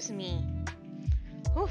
Excuse me. Oof.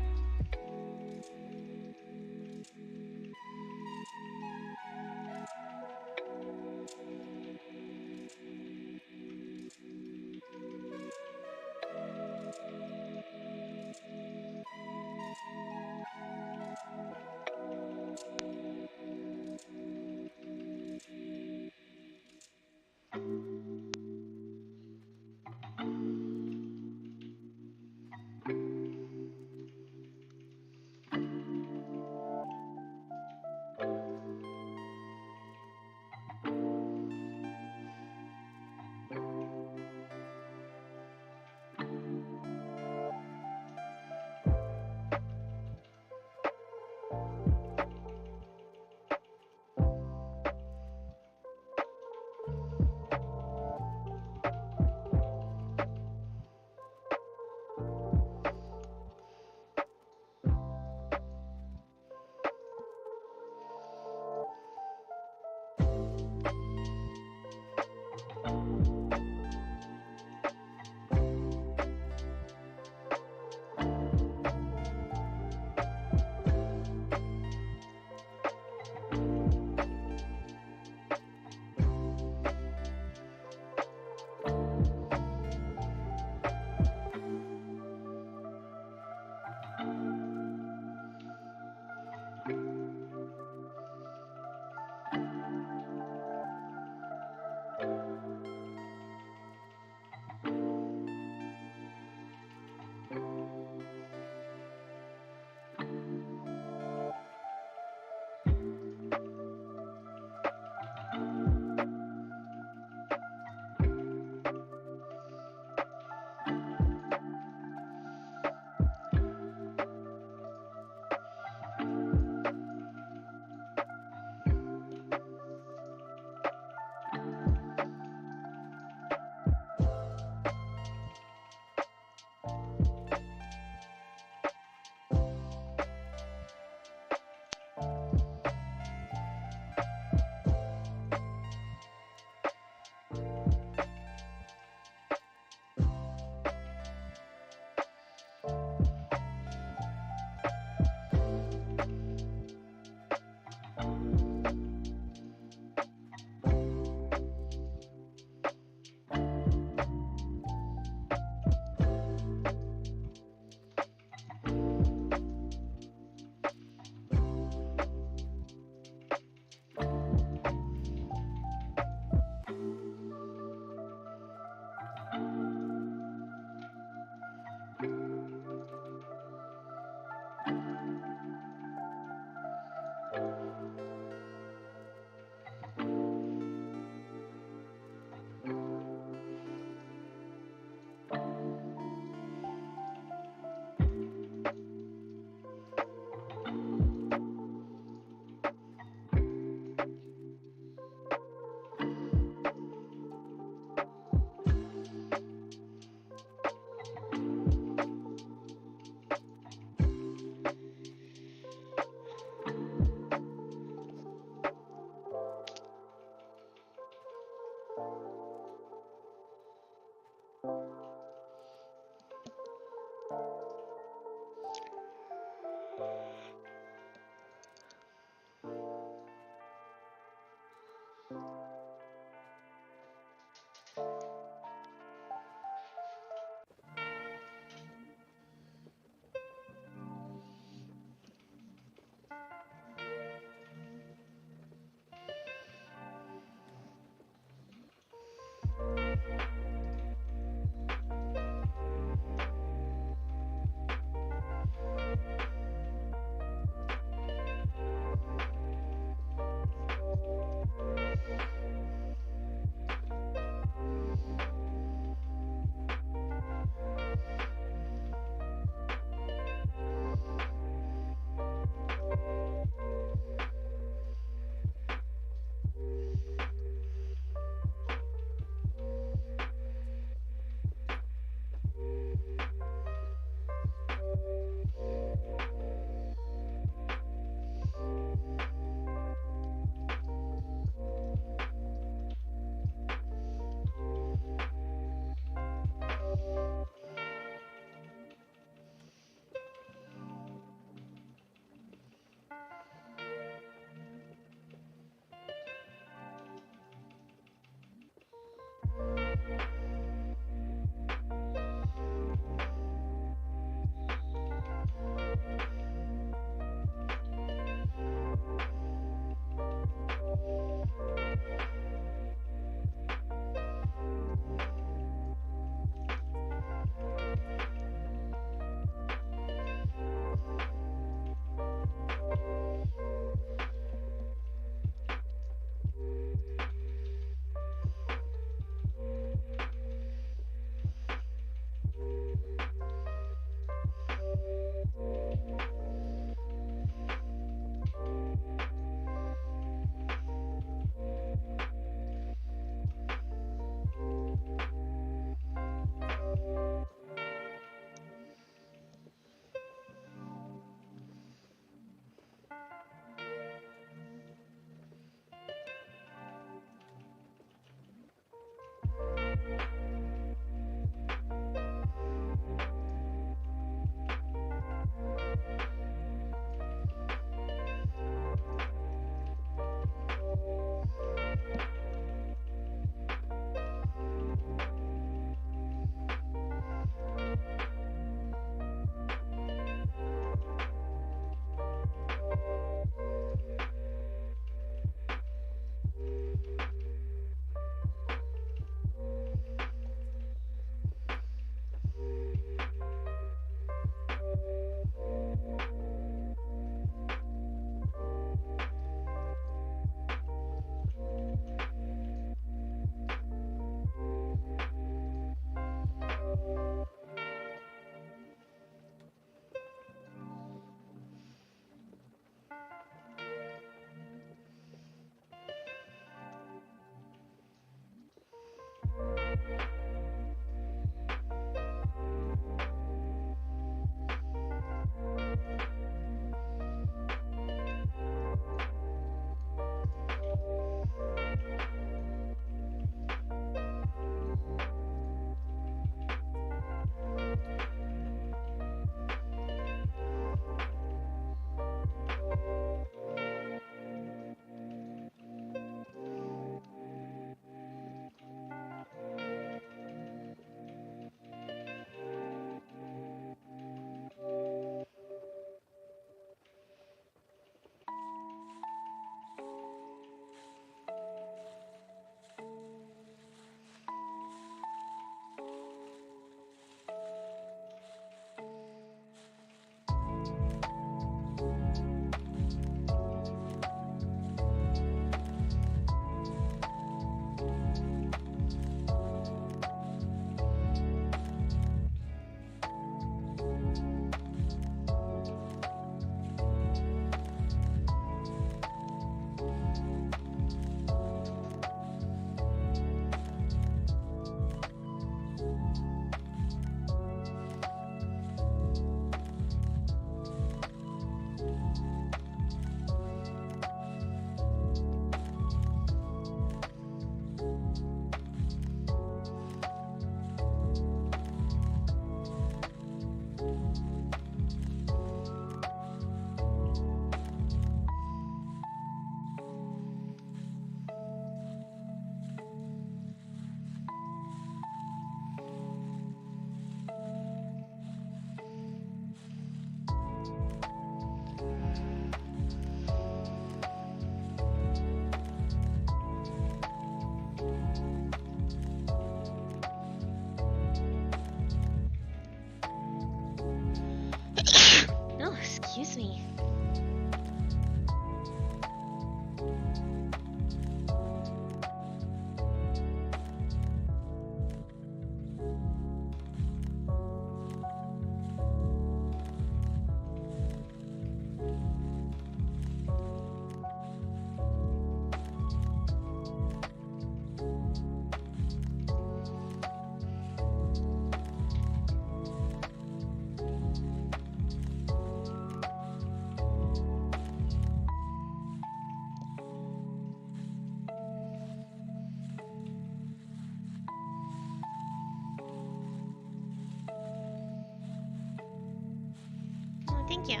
you.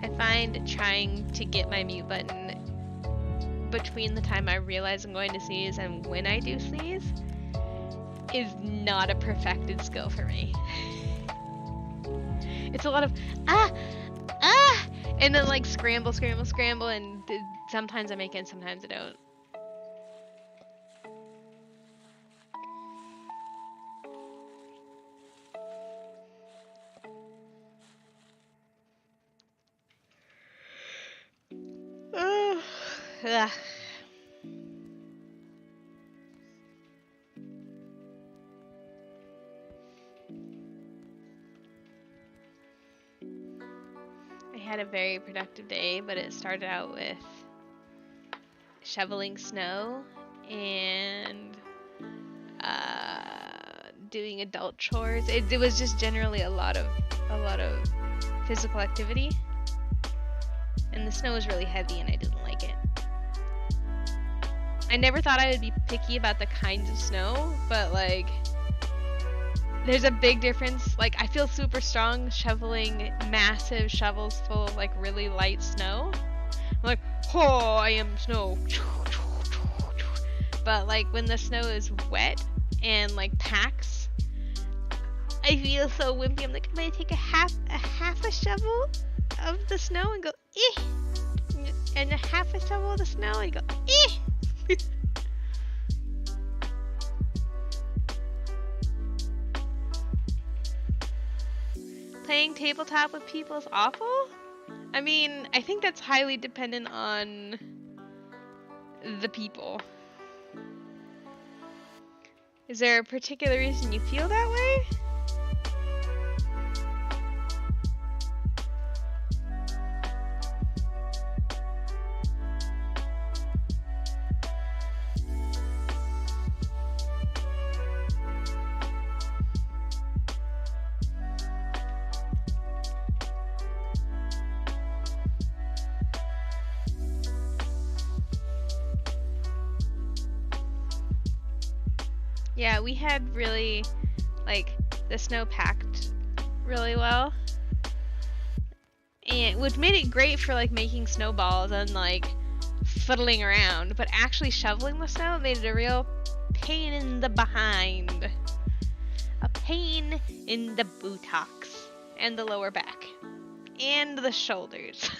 I find trying to get my mute button between the time I realize I'm going to sneeze and when I do sneeze is not a perfected skill for me. It's a lot of and then like scramble, and sometimes I make it and sometimes I don't. Ugh. I had a very productive day, but it started out with shoveling snow and doing adult chores. It was just generally a lot of physical activity, and the snow was really heavy and I didn't like it. I never thought I would be picky about the kinds of snow, but like there's a big difference. Like I feel super strong shoveling massive shovels full of like really light snow. I'm like, oh, I am snow. But like when the snow is wet and like packs, I feel so wimpy. I'm like, I'm gonna take a half a shovel of the snow and go eh, and a half a shovel of the snow and go eh. Playing tabletop with people is awful? I mean, I think that's highly dependent on the people. Is there a particular reason you feel that way? Yeah, we had really, like, the snow packed really well. And which made it great for like making snowballs and like fiddling around, but actually shoveling the snow made it a real pain in the behind. A pain in the buttocks and the lower back and the shoulders.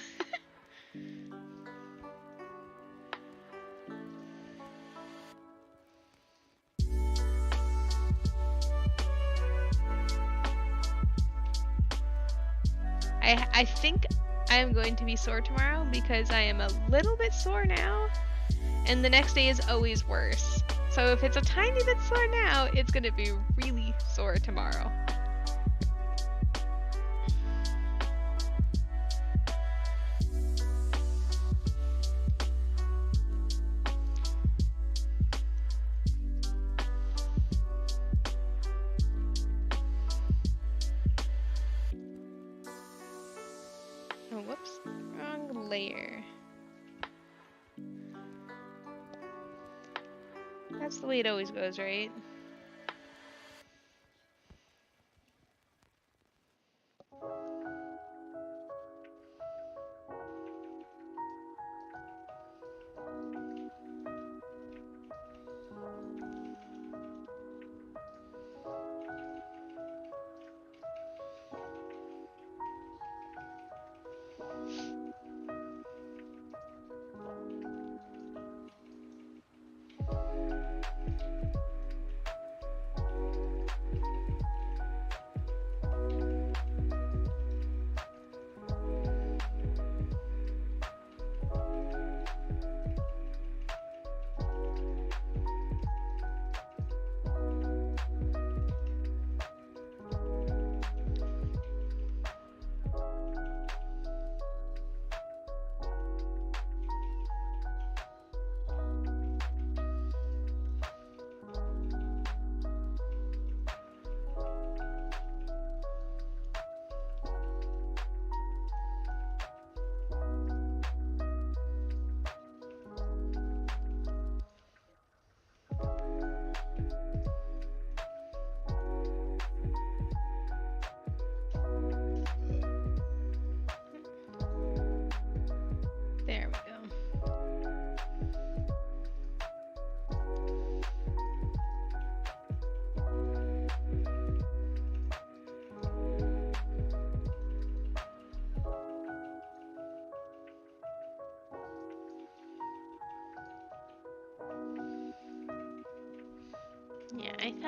I think I am going to be sore tomorrow because I am a little bit sore now, and the next day is always worse. So if it's a tiny bit sore now, it's going to be really sore tomorrow. Oh, whoops. Wrong layer. That's the way it always goes, right?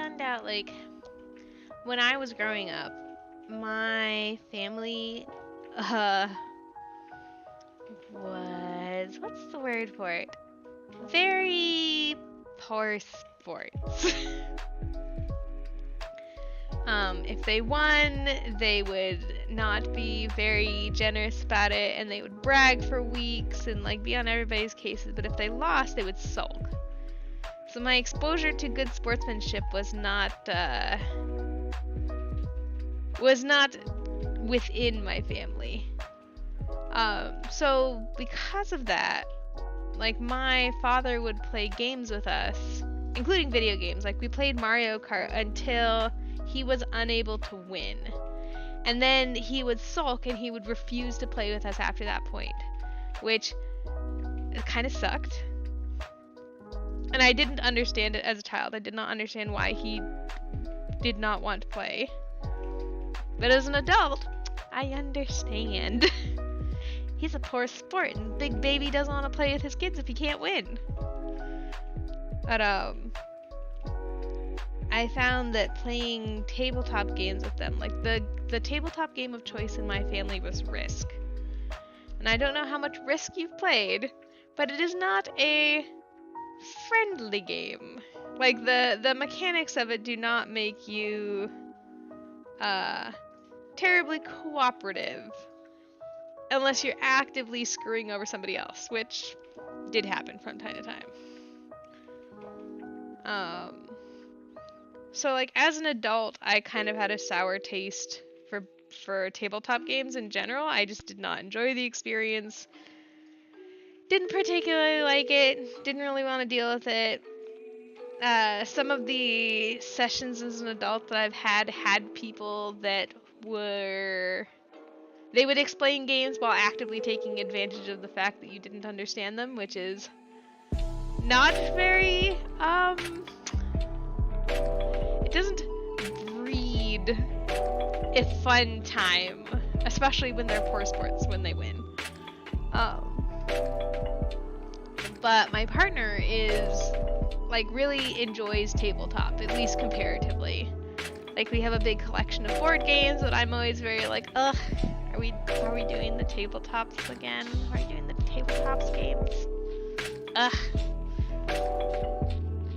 found out, like, when I was growing up, my family, what's the word for it? Very poor sports. If they won, they would not be very generous about it, and they would brag for weeks and like be on everybody's cases. But if they lost, they would sulk. So my exposure to good sportsmanship was not within my family. So because of that, like my father would play games with us, including video games. Like we played Mario Kart until he was unable to win. And then he would sulk and he would refuse to play with us after that point, which kind of sucked. And I didn't understand it as a child. I did not understand why he did not want to play. But as an adult, I understand. He's a poor sport and Big Baby doesn't want to play with his kids if he can't win. But I found that playing tabletop games with them, like the tabletop game of choice in my family was Risk. And I don't know how much Risk you've played, but it is not a friendly game. Like the mechanics of it do not make you terribly cooperative unless you're actively screwing over somebody else, which did happen from time to time. So like as an adult, I kind of had a sour taste for tabletop games in general. I just did not enjoy the experience. Didn't particularly like it. Didn't really want to deal with it. Some of the sessions as an adult that I've had people that they would explain games while actively taking advantage of the fact that you didn't understand them, which is not very, it doesn't breed a fun time, especially when they're poor sports when they win. But my partner really enjoys tabletop, at least comparatively. Like we have a big collection of board games, but I'm always very like, ugh, are we doing the tabletops again? Are we doing the tabletops games? Ugh.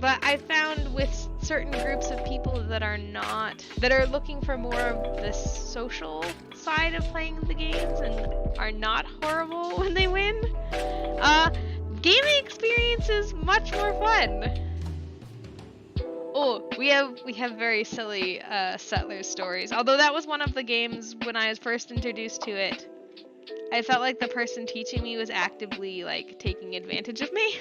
But I found with certain groups of people that are looking for more of the social side of playing the games and are not horrible when they win, gaming experience is much more fun. Oh, we have very silly Settlers stories. Although that was one of the games when I was first introduced to it, I felt like the person teaching me was actively like taking advantage of me.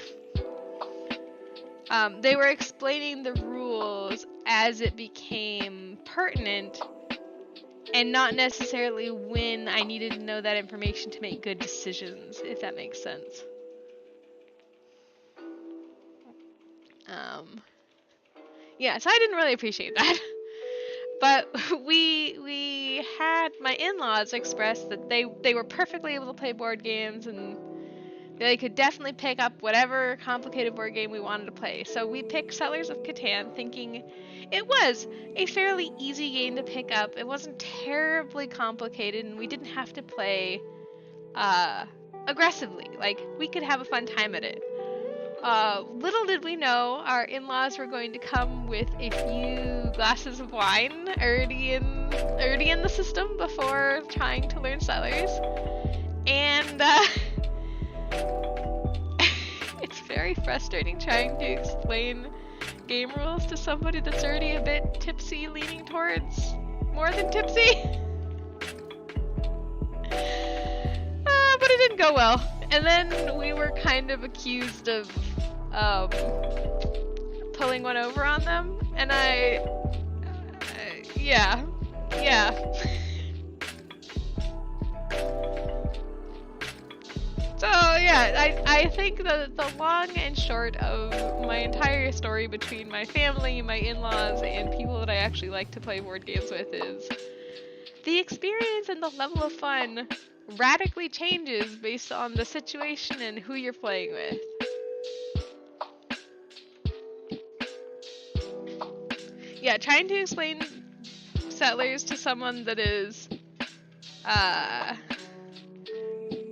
They were explaining the rules as it became pertinent, and not necessarily when I needed to know that information to make good decisions, if that makes sense. Yeah, so I didn't really appreciate that. But we had my in-laws express that they were perfectly able to play board games and they could definitely pick up whatever complicated board game we wanted to play. So we picked Settlers of Catan, thinking it was a fairly easy game to pick up. It wasn't terribly complicated, and we didn't have to play aggressively. Like, we could have a fun time at it. Little did we know our in-laws were going to come with a few glasses of wine already in the system before trying to learn Settlers. And it's very frustrating trying to explain game rules to somebody that's already a bit tipsy, leaning towards more than tipsy. But it didn't go well. And then we were kind of accused of pulling one over on them, and yeah. So yeah, I think the long and short of my entire story between my family, my in-laws, and people that I actually like to play board games with is the experience and the level of fun radically changes based on the situation and who you're playing with. yeah, trying to explain Settlers to someone that is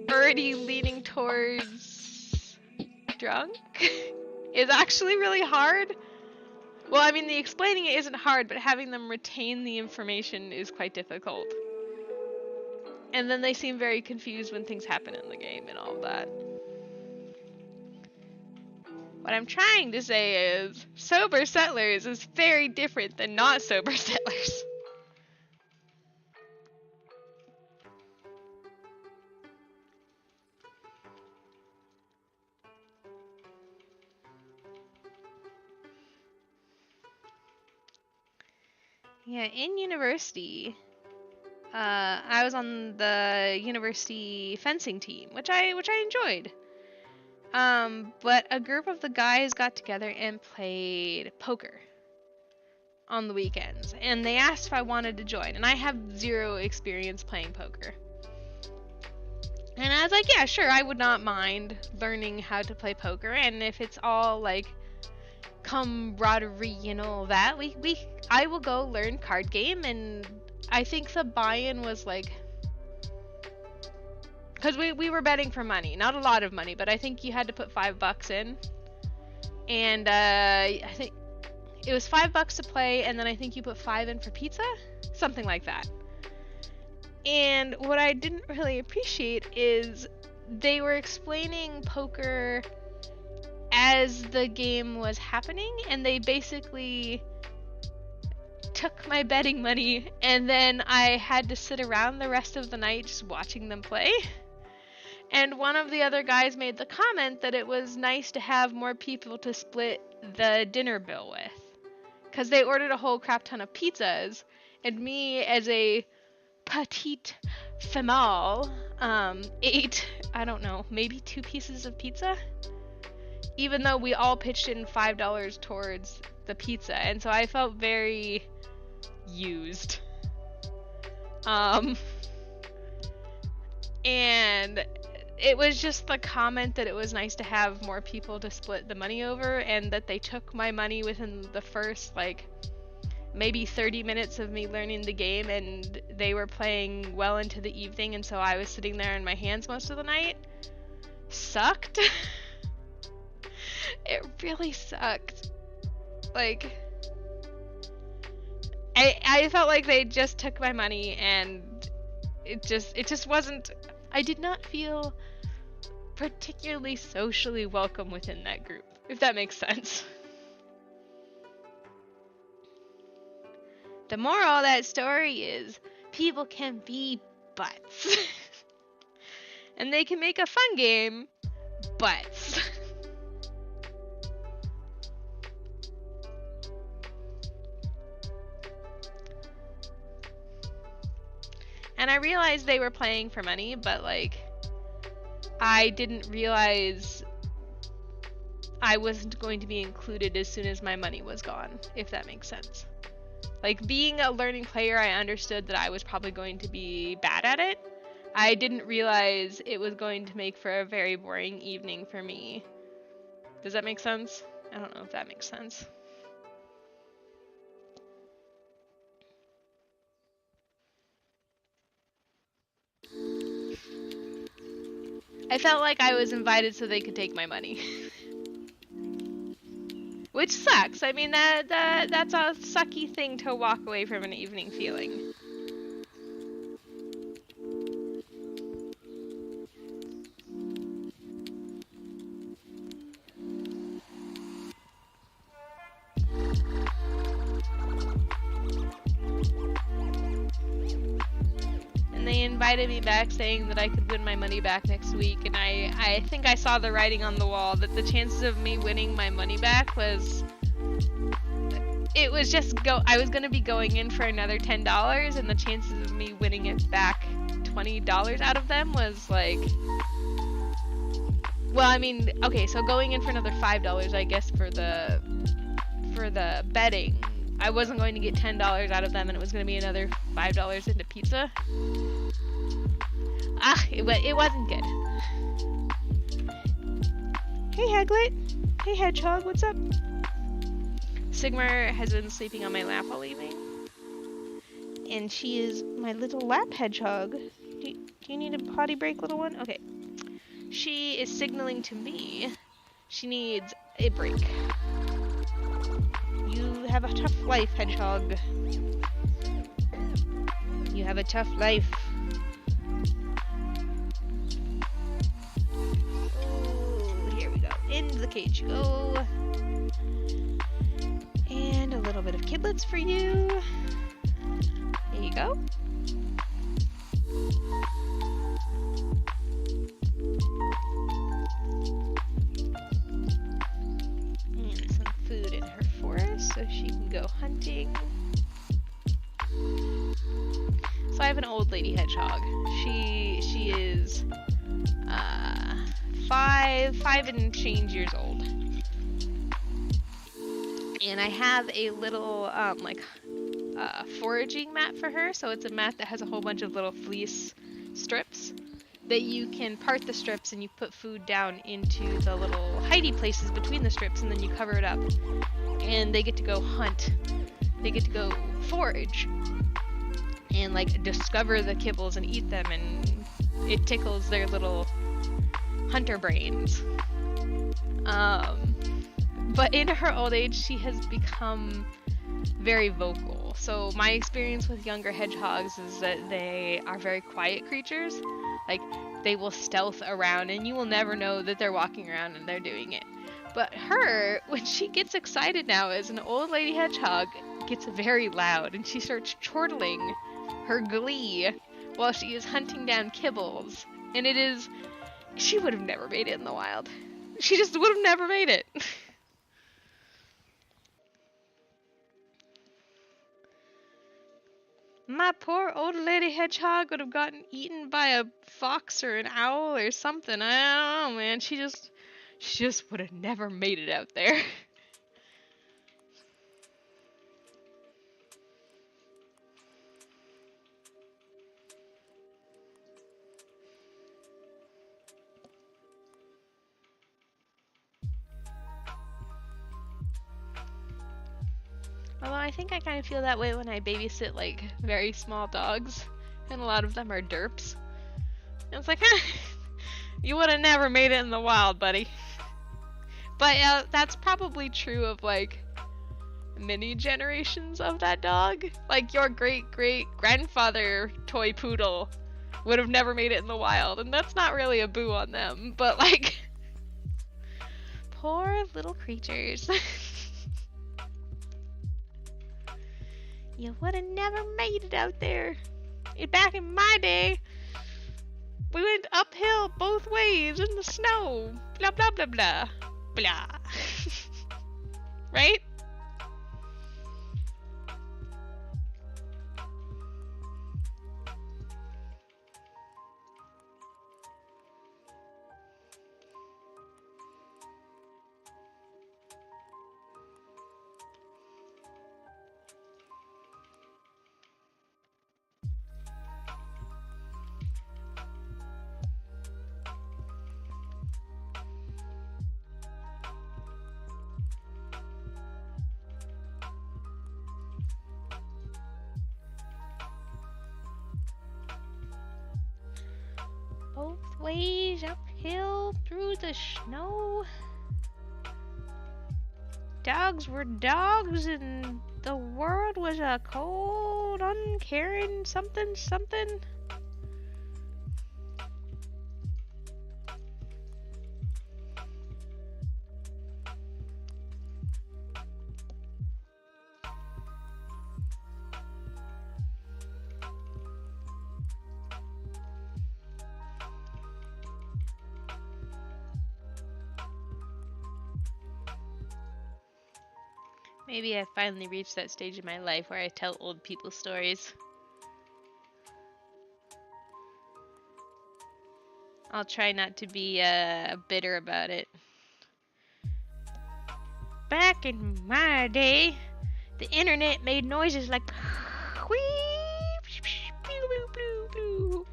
already leaning towards drunk is actually really hard. Well, I mean, the explaining it isn't hard, but having them retain the information is quite difficult. And then they seem very confused when things happen in the game and all of that. What I'm trying to say is, sober Settlers is very different than not sober Settlers. Yeah, in university, I was on the university fencing team, which I enjoyed. But a group of the guys got together and played poker on the weekends, and they asked if I wanted to join, and I have zero experience playing poker. And I was like, yeah, sure, I would not mind learning how to play poker, and if it's all like camaraderie and all that, I will go learn card game. And I think the buy-in was like, because we were betting for money, not a lot of money, but I think you had to put $5 in, and I think it was $5 to play, and then I think you put 5 in for pizza, something like that. And what I didn't really appreciate is they were explaining poker as the game was happening, and they basically took my betting money, and then I had to sit around the rest of the night just watching them play. And one of the other guys made the comment that it was nice to have more people to split the dinner bill with, because they ordered a whole crap ton of pizzas, and me as a petite female ate, I don't know, maybe 2 pieces of pizza, even though we all pitched in $5 towards the pizza, and so I felt very used. And it was just the comment that it was nice to have more people to split the money over, and that they took my money within the first, like, maybe 30 minutes of me learning the game, and they were playing well into the evening, and so I was sitting there in my hands most of the night. Sucked. It really sucked. Like, I felt like they just took my money, and it just wasn't, I did not feel particularly socially welcome within that group, if that makes sense. The moral of that story is, people can be butts. And they can make a fun game, butts. And I realized they were playing for money, but like, I didn't realize I wasn't going to be included as soon as my money was gone, if that makes sense. Like, being a learning player, I understood that I was probably going to be bad at it. I didn't realize it was going to make for a very boring evening for me. Does that make sense? I don't know if that makes sense. I felt like I was invited so they could take my money. Which sucks. I mean, that's a sucky thing to walk away from an evening feeling. And they invited me back saying that I could win my money back next week, and I think I saw the writing on the wall that the chances of me winning my money back was, it was just I was going to be going in for another $10, and the chances of me winning it back $20 out of them was like, well, I mean, okay, so going in for another $5, I guess, for the betting, I wasn't going to get $10 out of them, and it was going to be another $5 into pizza. It wasn't good. Hey, Haglet. Hey, Hedgehog, what's up? Sigmar has been sleeping on my lap all evening. And she is my little lap hedgehog. Do you need a potty break, little one? Okay. She is signaling to me she needs a break. You have a tough life, hedgehog. You have a tough life. Oh, here we go. Into the cage you go. And a little bit of kibblets for you. There you go. And some food in her forest so she can go hunting. So I have an old lady hedgehog. She is 5 and change years old. And I have a little foraging mat for her. So it's a mat that has a whole bunch of little fleece strips that you can part the strips and you put food down into the little hidey places between the strips and then you cover it up. And they get to go hunt. They get to go forage and like discover the kibbles and eat them, and it tickles their little hunter brains. But in her old age, she has become very vocal. So my experience with younger hedgehogs is that they are very quiet creatures. Like, they will stealth around and you will never know that they're walking around and they're doing it. But her, when she gets excited now as an old lady hedgehog, gets very loud and she starts chortling her glee while she is hunting down kibbles. And it is... she would have never made it in the wild. She just would have never made it. My poor old lady hedgehog would have gotten eaten by a fox or an owl or something. I don't know, man. She just would have never made it out there. Although I think I kind of feel that way when I babysit like very small dogs, and a lot of them are derps. And it's like, you would have never made it in the wild, buddy. But that's probably true of like many generations of that dog. Like your great-great-grandfather toy poodle would have never made it in the wild, and that's not really a boo on them, but like, poor little creatures. You would have never made it out there. Back in my day, we went uphill both ways in the snow. Blah, blah, blah, blah. Blah. Right? Both ways uphill through the snow. Dogs were dogs and the world was a cold, uncaring something something. Maybe I finally reached that stage in my life where I tell old people stories. I'll try not to be bitter about it. Back in my day, the internet made noises like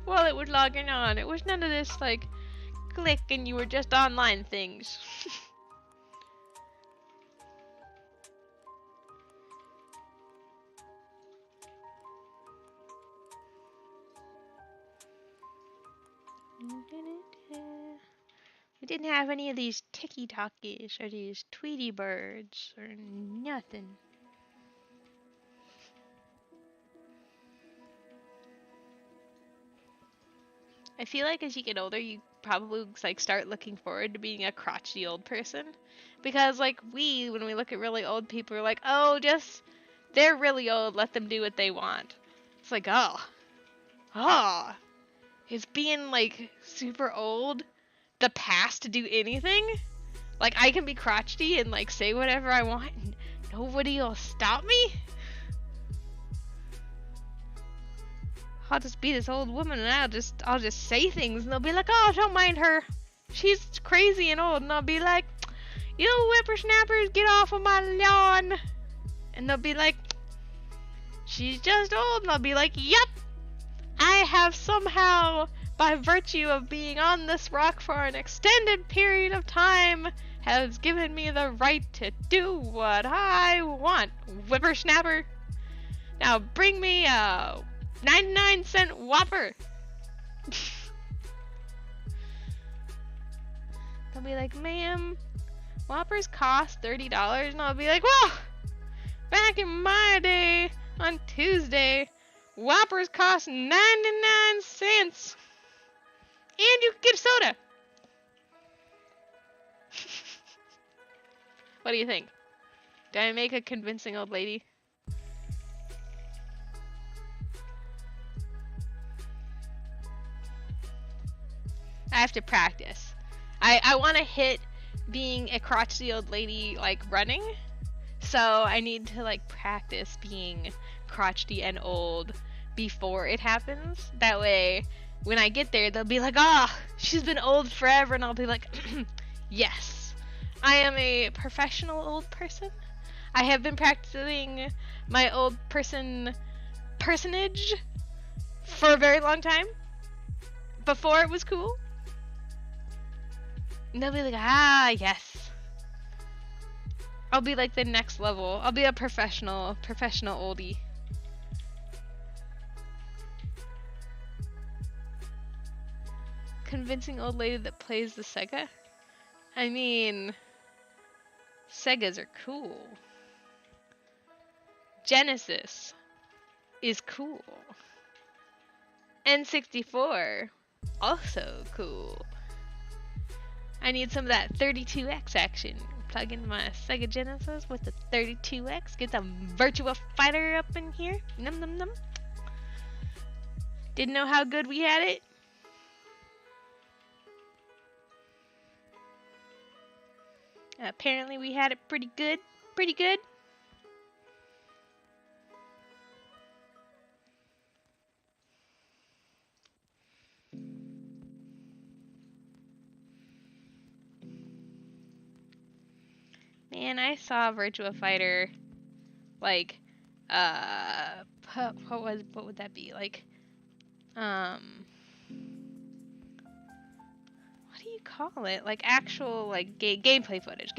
while it was logging on. It was none of this like click and you were just online things. We didn't have any of these tiki-talkies or these Tweety birds or nothing. I feel like as you get older, you probably like start looking forward to being a crotchety old person, because like when we look at really old people, we're like, oh, just they're really old, let them do what they want. It's like, oh, is being like super old the past to do anything? Like I can be crotchety and like say whatever I want, and nobody will stop me. I'll just be this old woman and I'll just say things and they'll be like, oh, don't mind her. She's crazy and old. And I'll be like, you whippersnappers, get off of my lawn. And they'll be like, she's just old. And I'll be like, yep. I have somehow, by virtue of being on this rock for an extended period of time, has given me the right to do what I want. Whippersnapper. Now bring me a 99-cent Whopper. They'll be like, ma'am, Whoppers cost $30. And I'll be like, well, back in my day, on Tuesday, Whoppers cost 99 cents. And you can get a soda. What do you think? Did I make a convincing old lady? I have to practice. I want to hit being a crotchety old lady like running, so I need to like practice being crotchety and old before it happens. That way, when I get there, they'll be like, "Ah, oh, she's been old forever," and I'll be like, "Yes, I am a professional old person. I have been practicing my old personage for a very long time. Before it was cool." And they'll be like, ah, yes. I'll be like the next level. I'll be a professional oldie. Convincing old lady that plays the Sega? I mean, Segas are cool. Genesis is cool. N64, also cool. I need some of that 32X action. Plug in my Sega Genesis with the 32X. Get some Virtua Fighter up in here. Num num num. Didn't know how good we had it? Apparently we had it pretty good. Pretty good. Man, I saw Virtua Fighter, like, what would that be? Like, what do you call it? Like, actual, like, gameplay footage.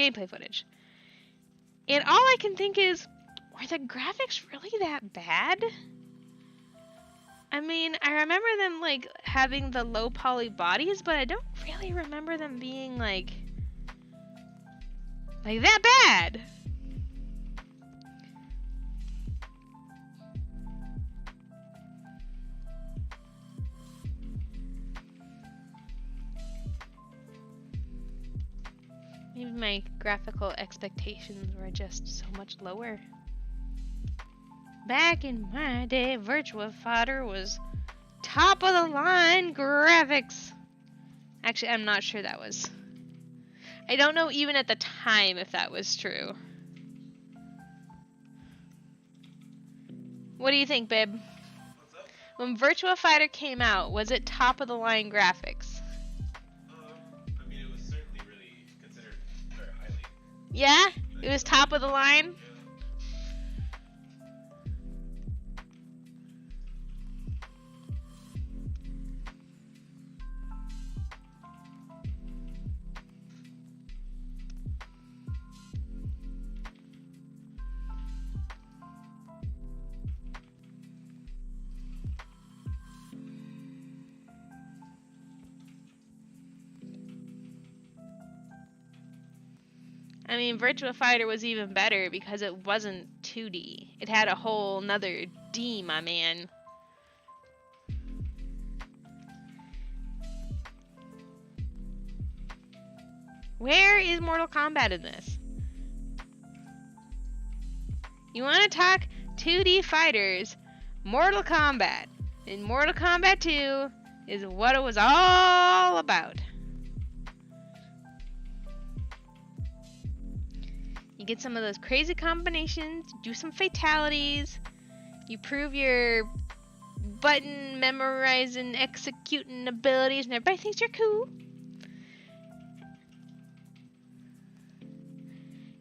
And all I can think is, were the graphics really that bad? I mean, I remember them, like, having the low poly bodies, but I don't really remember them being, like that bad. Maybe my graphical expectations were just so much lower. Back in my day, Virtua Fighter was top of the line graphics. Actually, I'm not sure that was. I don't know even at the time if that was true. What do you think, babe? What's up? When Virtua Fighter came out, was it top of the line graphics? I mean, it was certainly really considered very highly. Yeah? It was top of the line? I mean, Virtua Fighter was even better because it wasn't 2D. It had a whole nother D, my man. Where is Mortal Kombat in this? You want to talk 2D fighters? Mortal Kombat. And Mortal Kombat 2 is what it was all about. You get some of those crazy combinations, do some fatalities, you prove your button memorizing, executing abilities, and everybody thinks you're cool.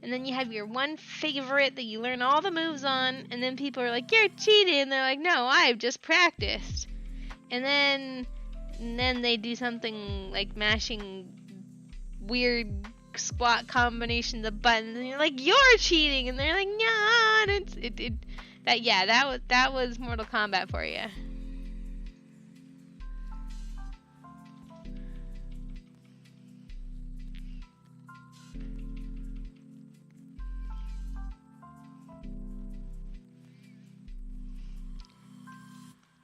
And then you have your one favorite that you learn all the moves on, and then people are like, you're cheating, and they're like, no, I've just practiced. And then they do something like mashing weird squat combinations of buttons, and you're like, you're cheating, and they're like, nah, and that was Mortal Kombat for you.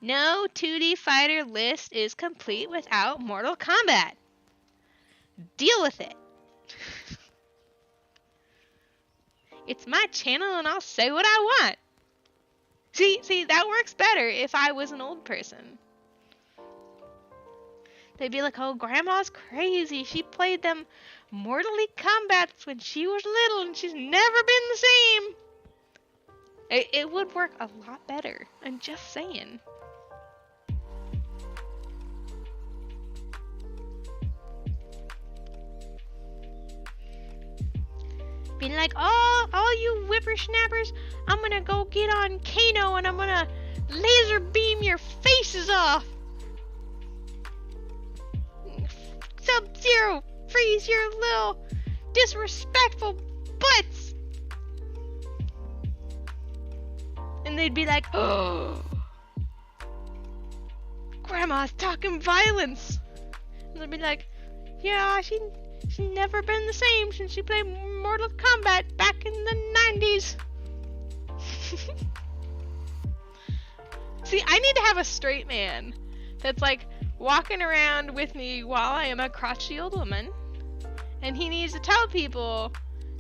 No 2D fighter list is complete without Mortal Kombat. Deal with it. It's my channel and I'll say what I want. See, that works better if I was an old person. They'd be like, oh, Grandma's crazy. She played them Mortally Kombats when she was little and she's never been the same. It would work a lot better. I'm just saying. Being like, oh, all you whippersnappers, I'm gonna go get on Kano and I'm gonna laser beam your faces off. Sub-Zero, freeze your little disrespectful butts. And they'd be like, oh, Grandma's talking violence. And they'd be like, yeah, she's never been the same since she played Mortal Kombat back in the 90s. See, I need to have a straight man that's like walking around with me while I am a crotchety old woman. And he needs to tell people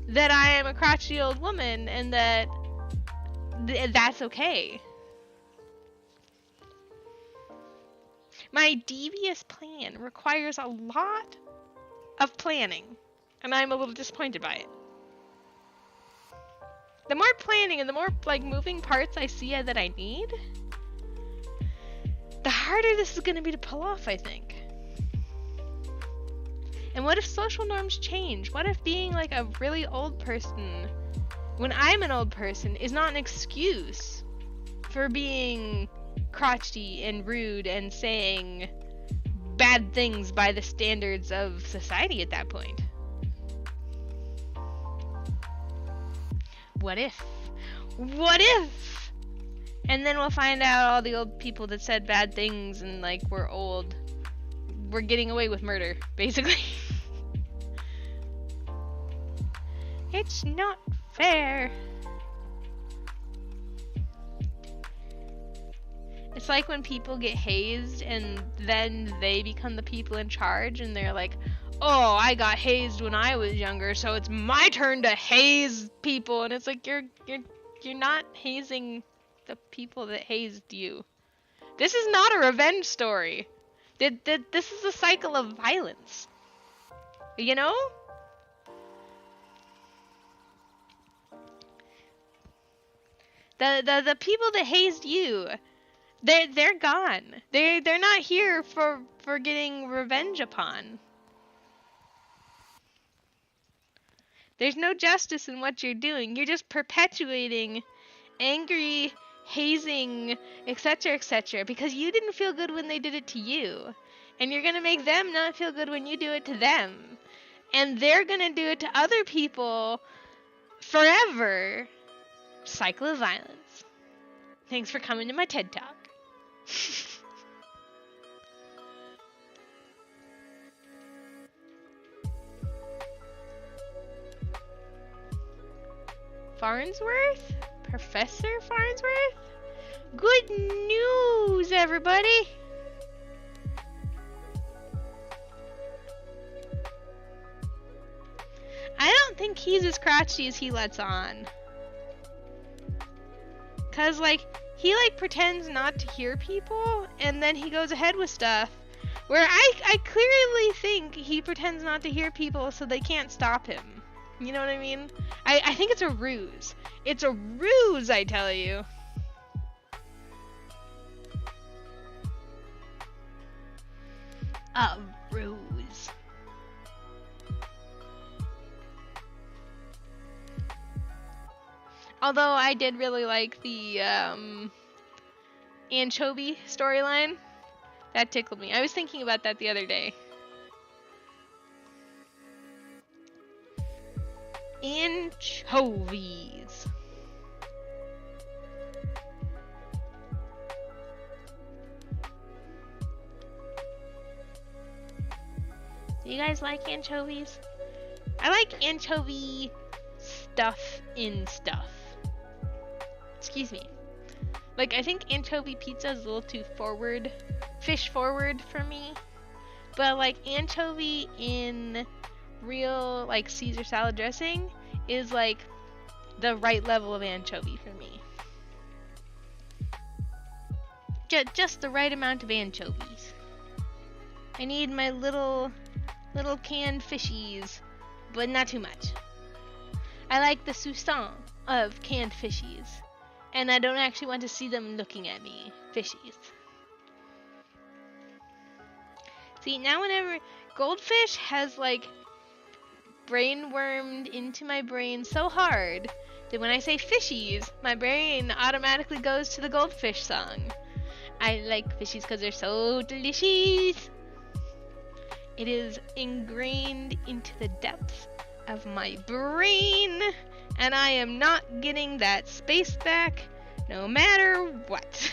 that I am a crotchety old woman and that that's okay. My devious plan requires a lot of planning, and I'm a little disappointed by it. The more planning and the more like moving parts I see that I need, the harder this is going to be to pull off, I think. And what if social norms change? What if being like a really old person, when I'm an old person, is not an excuse for being crotchety and rude and saying bad things by the standards of society at that point? What if? What if? And then we'll find out all the old people that said bad things and like we're old. We're getting away with murder, basically. It's not fair. It's like when people get hazed and then they become the people in charge and they're like, oh, I got hazed when I was younger, so it's my turn to haze people. And it's like, you're not hazing the people that hazed you. This is not a revenge story. This is a cycle of violence. You know? The people that hazed you, they're gone. They're not here for getting revenge upon. There's no justice in what you're doing. You're just perpetuating angry, hazing, etc., because you didn't feel good when they did it to you. And you're going to make them not feel good when you do it to them. And they're going to do it to other people forever. Cycle of violence. Thanks for coming to my TED Talk. Farnsworth? Professor Farnsworth? Good news, everybody! I don't think he's as crotchety as he lets on. Cause, like, he, like, pretends not to hear people, and then he goes ahead with stuff. Where I clearly think he pretends not to hear people so they can't stop him. You know what I mean? I think it's a ruse. It's a ruse, I tell you. A ruse. Although I did really like the anchovy storyline. That tickled me. I was thinking about that the other day. Anchovies. Do you guys like anchovies? I like anchovy stuff in stuff. Excuse me. Like, I think anchovy pizza is a little too forward, fish forward for me. But, like, anchovy in real, like, Caesar salad dressing is, like, the right level of anchovy for me. Just the right amount of anchovies. I need my little canned fishies, but not too much. I like the sousson of canned fishies. And I don't actually want to see them looking at me. Fishies. See, now whenever goldfish has, like, brain-wormed into my brain so hard that when I say fishies, my brain automatically goes to the goldfish song. I like fishies because they're so delicious. It is ingrained into the depths of my brain, and I am not getting that space back no matter what.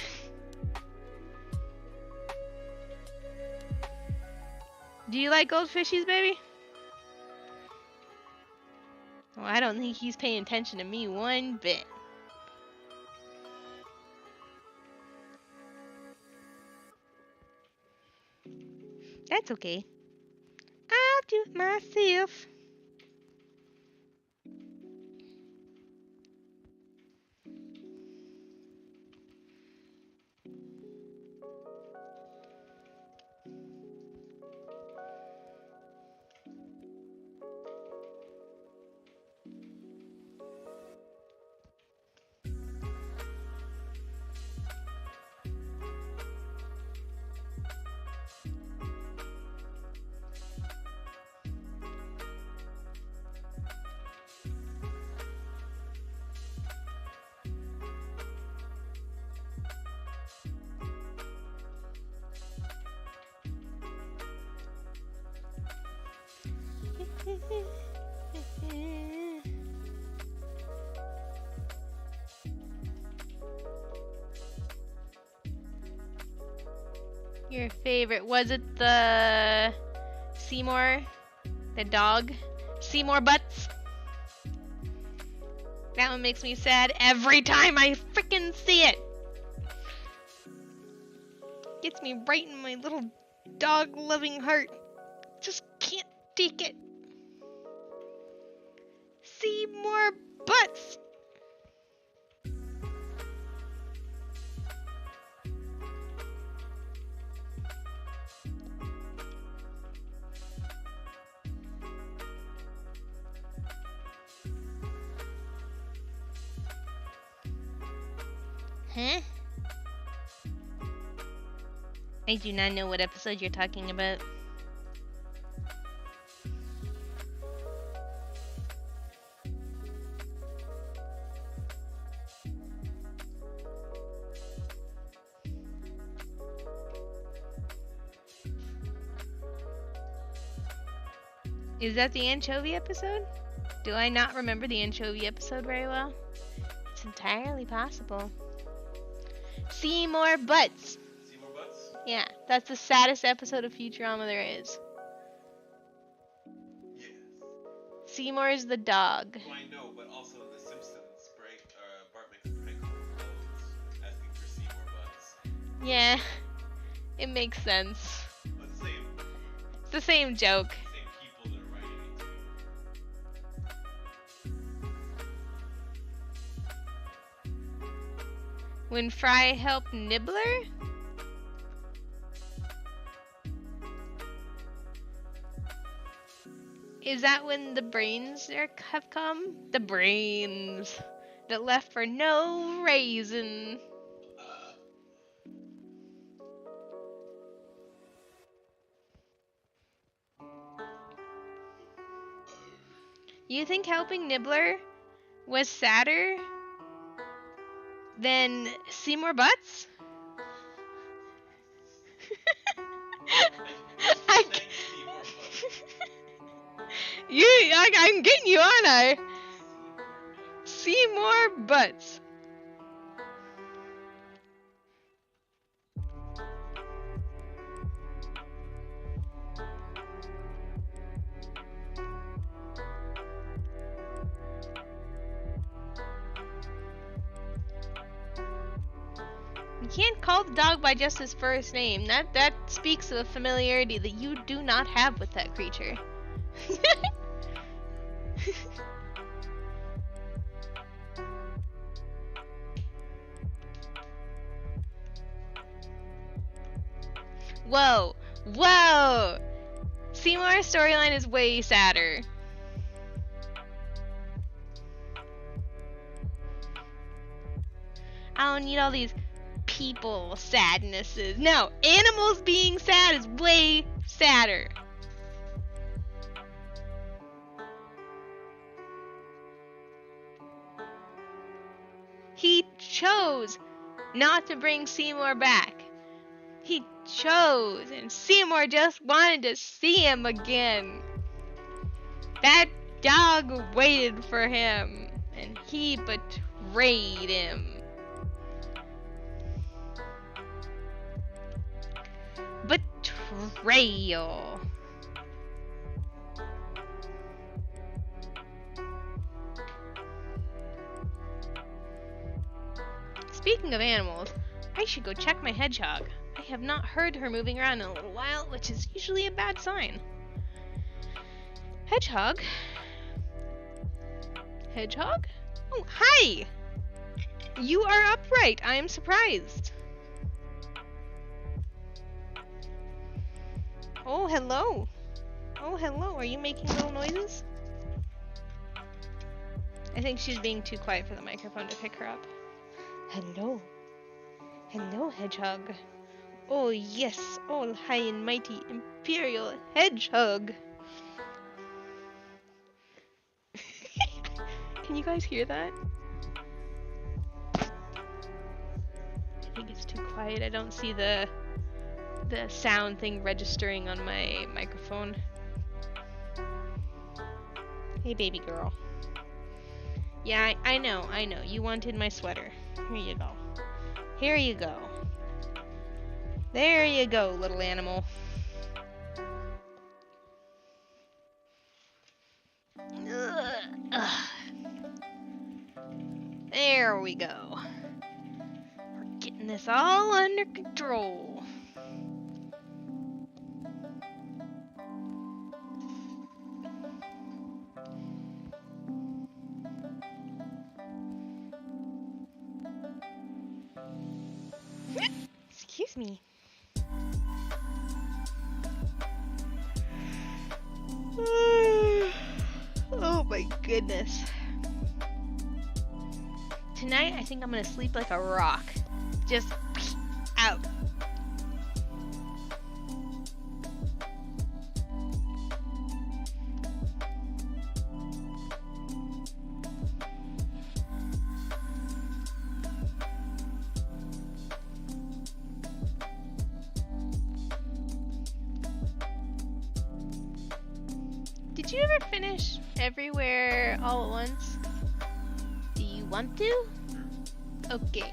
Do you like goldfishies, baby? Well, I don't think he's paying attention to me one bit. That's okay. I'll do it myself. Your favorite, was it the Seymour, the dog? Seymour Butts? That one makes me sad every time I freaking see it. Gets me right in my little dog-loving heart. Just can't take it. Seymour Butts! Huh? I do not know what episode you're talking about. Is that the anchovy episode? Do I not remember the anchovy episode very well? It's entirely possible. Seymour Butts. Seymour Butts? Yeah, that's the saddest episode of Futurama there is. Yes. Seymour is the dog. Well, I know, but also The Simpsons Yeah, it makes sense. But same, It's the same joke. same people that are writing it too. When Fry helped Nibbler? Is that when the brains have come? The brains that left for no reason. You think helping Nibbler was sadder than Seymour Butts? I'm getting you, aren't I? Seymour Butts. You can't call the dog by just his first name. That speaks of a familiarity that you do not have with that creature. Whoa! Whoa! Seymour's storyline is way sadder. I don't need all these people sadnesses. No, animals being sad is way sadder. He chose not to bring Seymour back. He chose, and Seymour just wanted to see him again. That dog waited for him, and he betrayed him. Betrayal. Speaking of animals, I should go check my hedgehog. I have not heard her moving around in a little while, which is usually a bad sign. Hedgehog? Hedgehog? Oh, hi! You are upright. I am surprised. Oh, hello. Oh, hello. Are you making little noises? I think she's being too quiet for the microphone to pick her up. Hello. Hello, hedgehog. Oh, yes. All high and mighty imperial hedgehog. Can you guys hear that? I think it's too quiet. I don't see the sound thing registering on my microphone. Hey, baby girl. Yeah, I know. You wanted my sweater. Here you go. Here you go. There you go, little animal. Ugh. There we go. We're getting this all under control. Excuse me. Oh my goodness. Tonight, I think I'm gonna sleep like a rock. Just out. Did you ever finish Everywhere All at Once? Do you want to? Okay.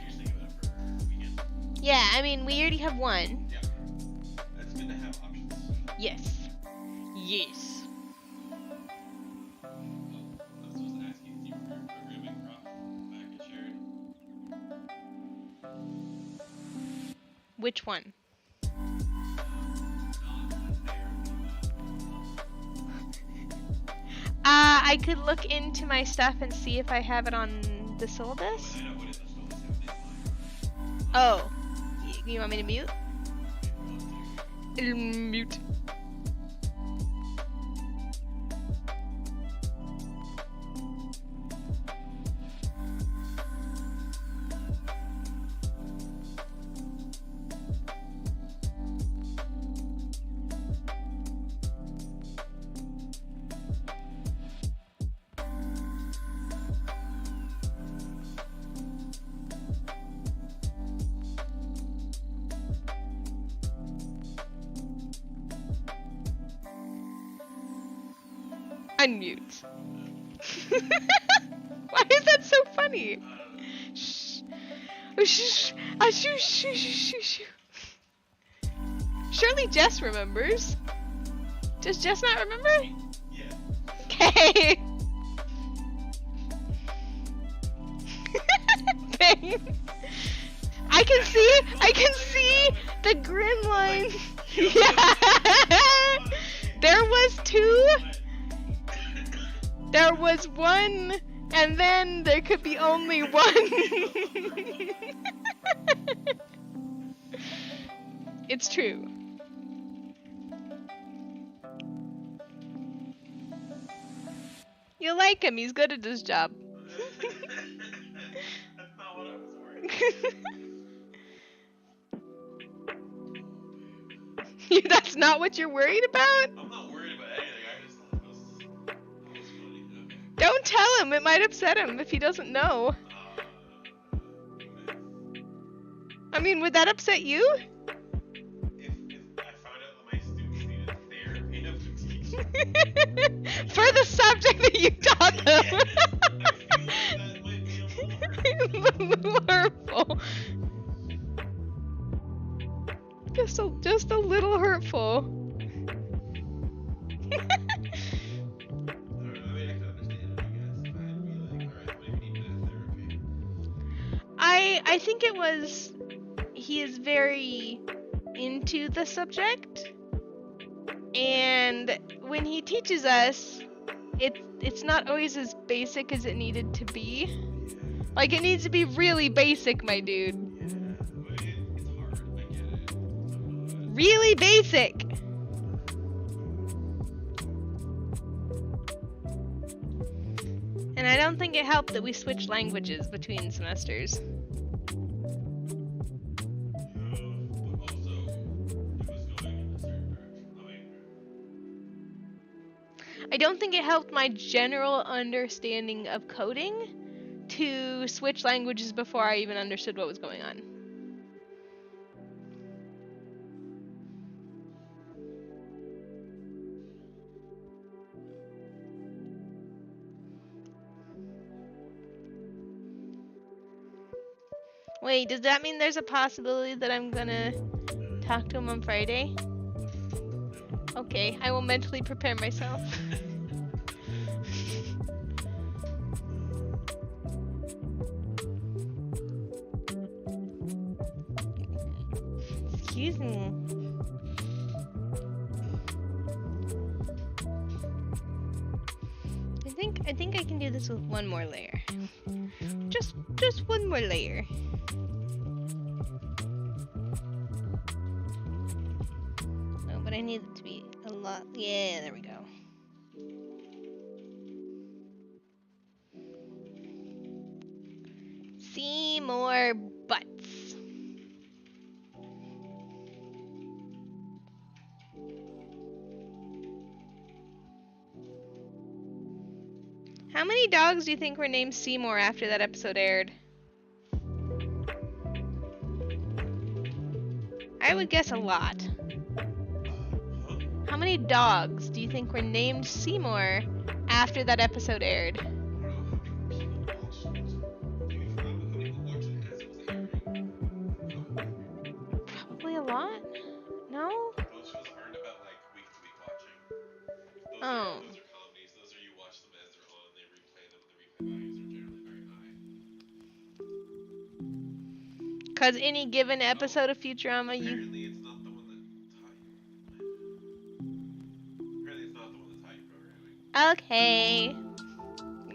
Yeah, I mean, we already have one. Yeah. It's good to have options. Yes. Yes. Oh, I was supposed to ask you if you were programming Prof back at Sheridan. Which one? I could look into my stuff and see if I have it on the syllabus. Oh, you want me to mute? Mute. Unmute. Why is that so funny? Shh. Shh. Shh. Shh. Shh. Shh. Surely Jess remembers. Does Jess not remember? Yeah. Okay. I can see the grin line. Yeah. There was 2. There was 1, and then there could be only 1. It's true. You like him, he's good at his job. That's not what I was worried about. That's not what you're worried about? I'm not worried about anything. I just thought it was funny. Okay. Don't tell him, it might upset him if he doesn't know. I mean, would that upset you? If I found out that my students needed therapy of the teacher. For the subject that you taught them. Yeah. I feel like that might be a little hurtful. A little hurtful. Just a little hurtful. I mean, I could understand it, I guess. If I had to be like, alright, maybe need a bit of therapy. I think it was he is very into the subject, and when he teaches us, it's not always as basic as it needed to be. Like, it needs to be really basic, my dude. Yeah. I mean, it's hard. I get it. Really basic. And I don't think it helped that we switched languages between semesters. But also, it was going in a certain direction. I mean, I don't think it helped my general understanding of coding to switch languages before I even understood what was going on. Wait, does that mean there's a possibility that I'm gonna talk to him on Friday? Okay, I will mentally prepare myself. Excuse me. I think I can do this with one more layer. Just one more layer. No, but I need it to be a lot. Yeah, there we go. See more butts. How many dogs do you think were named Seymour after that episode aired? I would guess a lot. How many dogs do you think were named Seymour after that episode aired? Probably a lot? No? those shows aren't about like week to week watching. Oh. Those are comedies. Those are you watch them as they're on and they replay them. The replay values are generally very high. Cause any given episode of Futurama, you Apparently, it's not the one that taught you. Apparently, it's not the one that taught you programming. okay?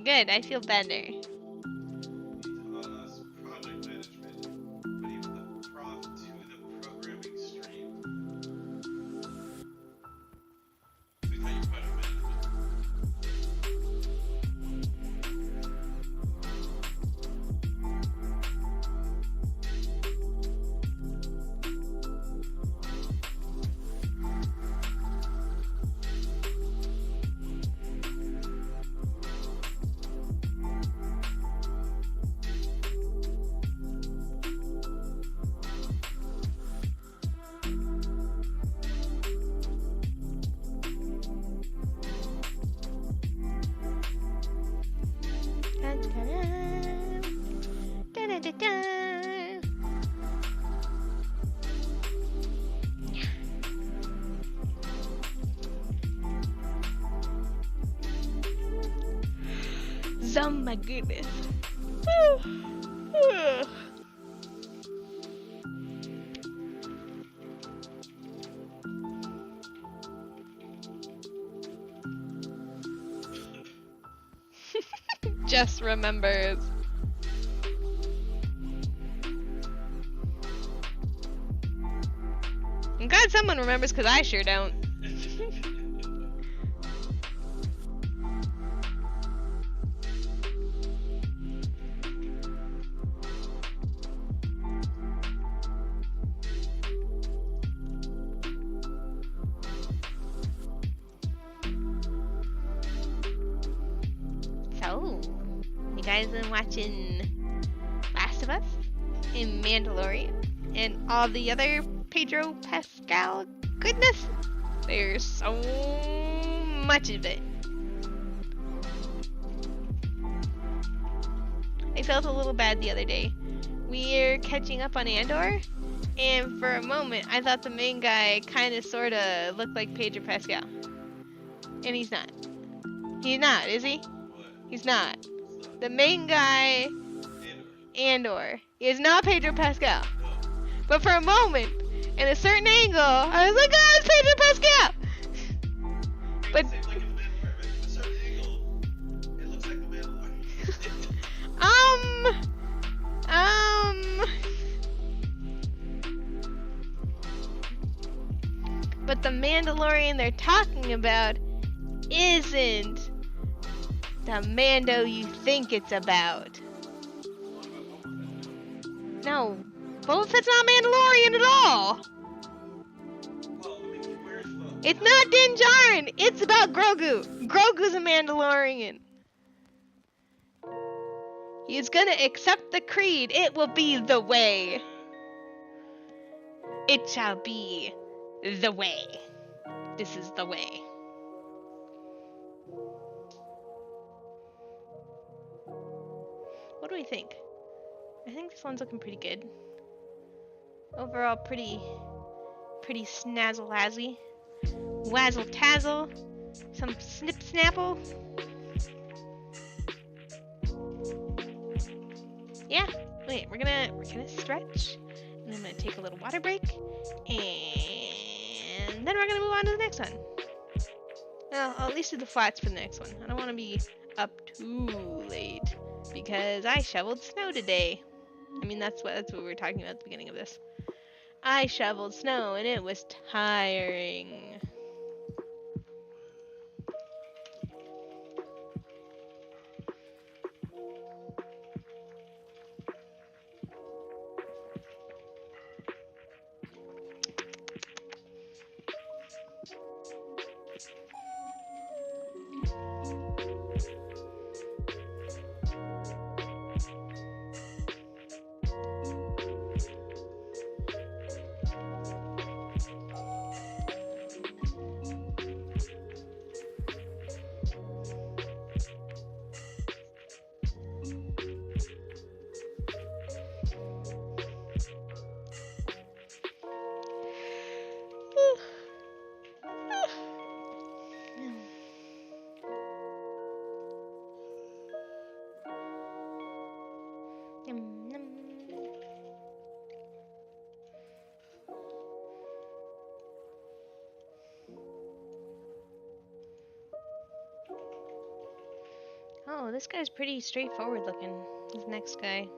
Good. I feel better. He taught us project management, but he was the prof to the programming stream. We taught you project management. Dun, dun, dun. Dun, dun, dun, dun. Oh my goodness. Just remembers. I'm glad someone remembers because I sure don't. So, you guys been watching Last of Us and Mandalorian and all the other Pedro Pascal goodness? There's so much of it. I felt a little bad the other day. We're catching up on Andor, and for a moment I thought the main guy kind of sort of looked like Pedro Pascal. And he's not. He's not, is he? What? He's not. It's not. The main guy, Andor, is not Pedro Pascal. No. But for a moment, in a certain angle, I was like, oh, it's Pedro Pascal! But- Same like in the Mandalorian, right? From a certain angle, it looks like the Mandalorian. But the Mandalorian they're talking about isn't the Mando you think it's about. What about Boba Fett? No, Boba Fett's not Mandalorian at all. Well, I mean, where's the... It's not Din Djarin. It's about Grogu. Grogu's a Mandalorian. He's gonna accept the creed. It will be the way. It shall be the way. This is the way. What do we think? I think this one's looking pretty good. Overall, pretty snazzle-lazzy. Wazzle-tazzle. Some snip-snapple. Yeah. Wait, we're gonna stretch, and I'm gonna take a little water break, and then we're gonna move on to the next one. Well, I'll at least do the flats for the next one. I don't want to be up too late because I shoveled snow today. I mean, that's what we were talking about at the beginning of this. I shoveled snow and it was tiring. Oh, this guy's pretty straightforward looking. This next guy.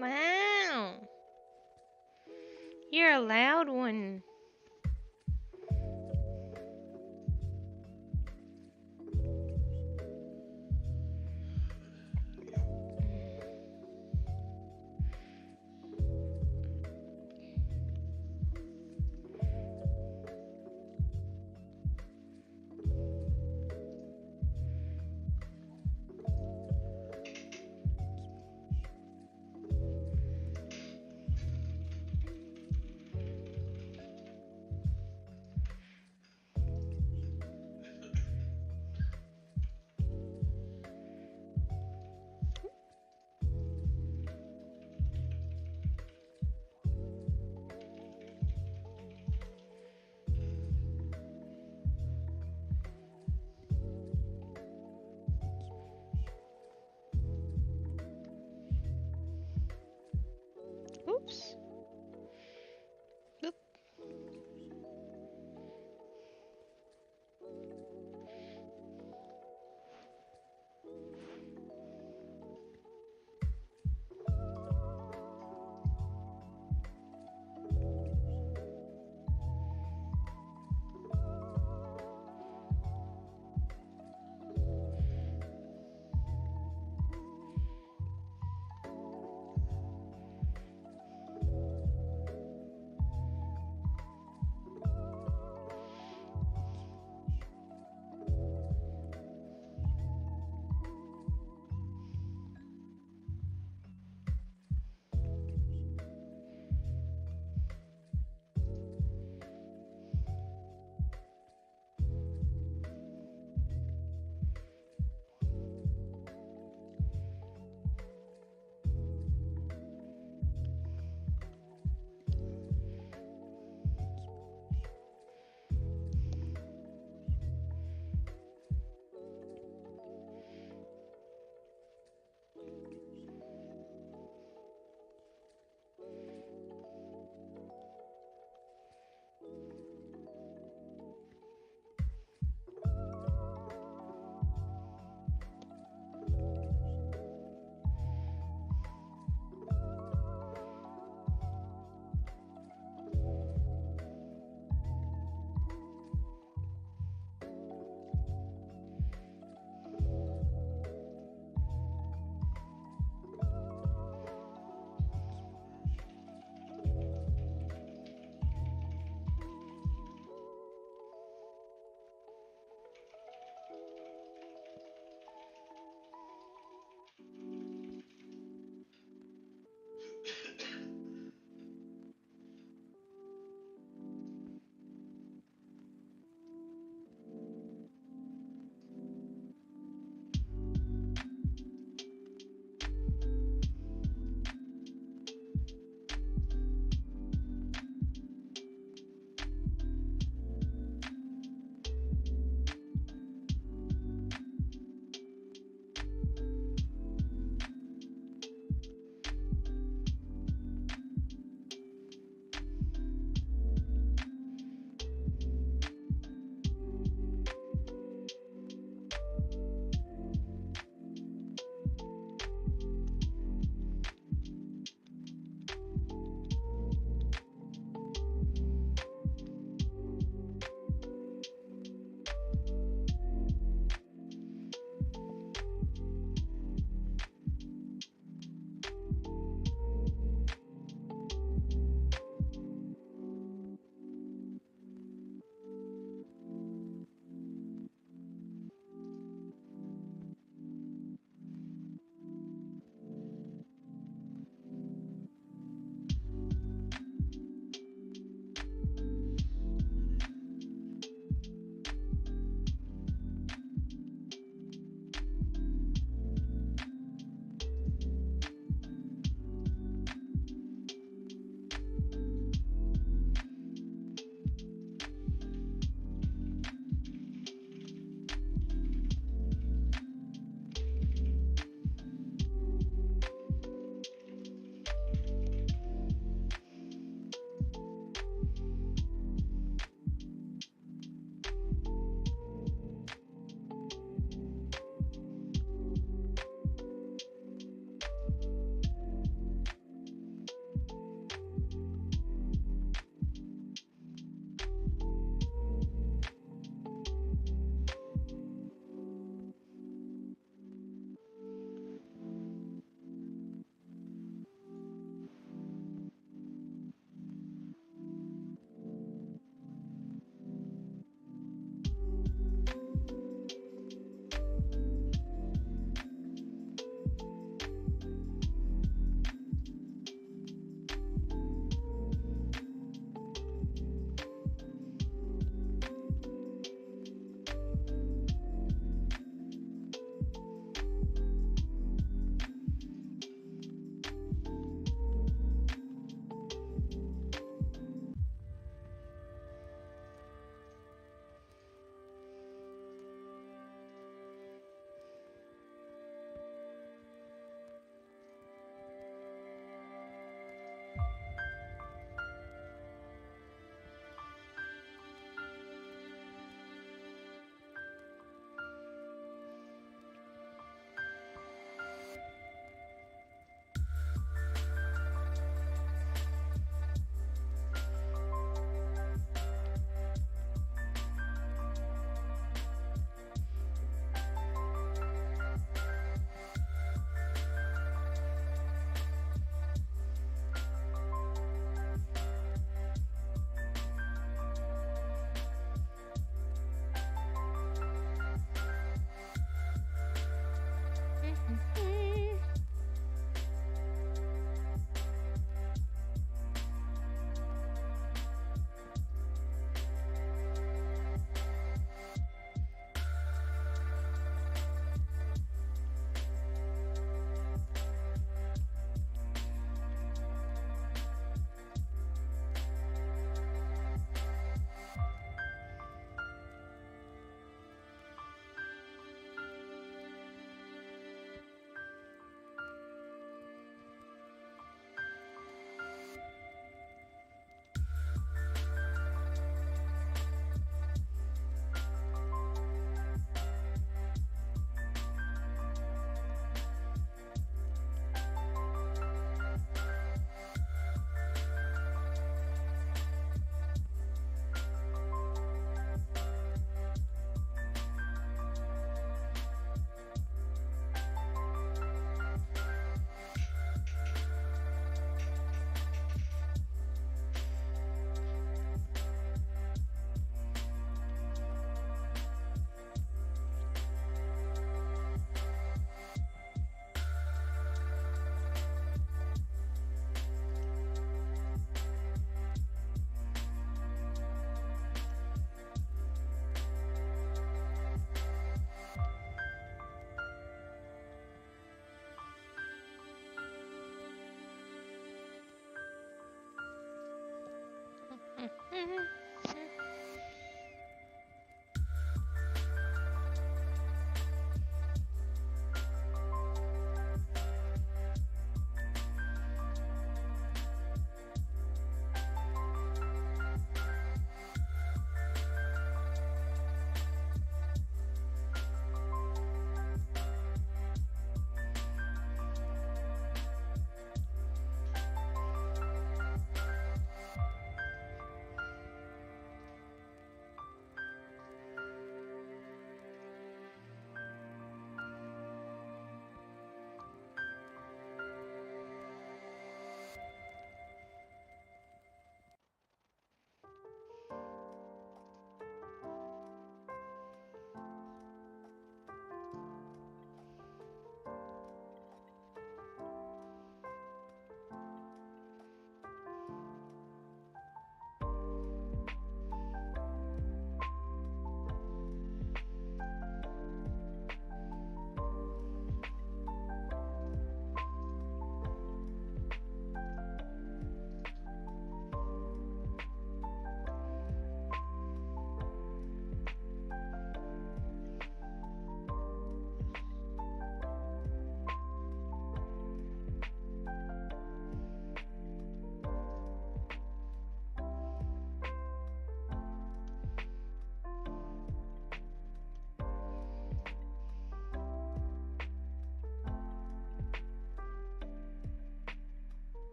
Wow. You're a loud one.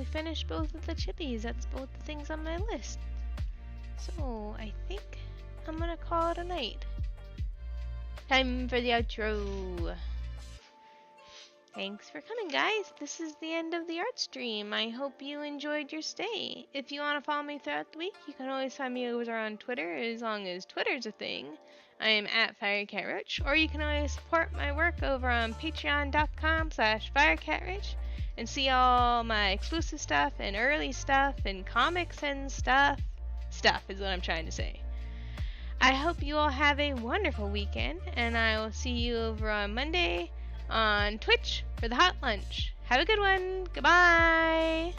actually finish both of the Chibis. That's both the things on my list. So, I think I'm gonna call it a night. Time for the outro. Thanks for coming, guys. This is the end of the art stream. I hope you enjoyed your stay. If you want to follow me throughout the week, you can always find me over on Twitter, as long as Twitter's a thing. I am at FireCatRoach, or you can always support my work over on patreon.com/FireCatRoach and see all my exclusive stuff and early stuff and comics and stuff. Stuff is what I'm trying to say. I hope you all have a wonderful weekend, and I will see you over on Monday on Twitch for the Hot Lunch. Have a good one. Goodbye.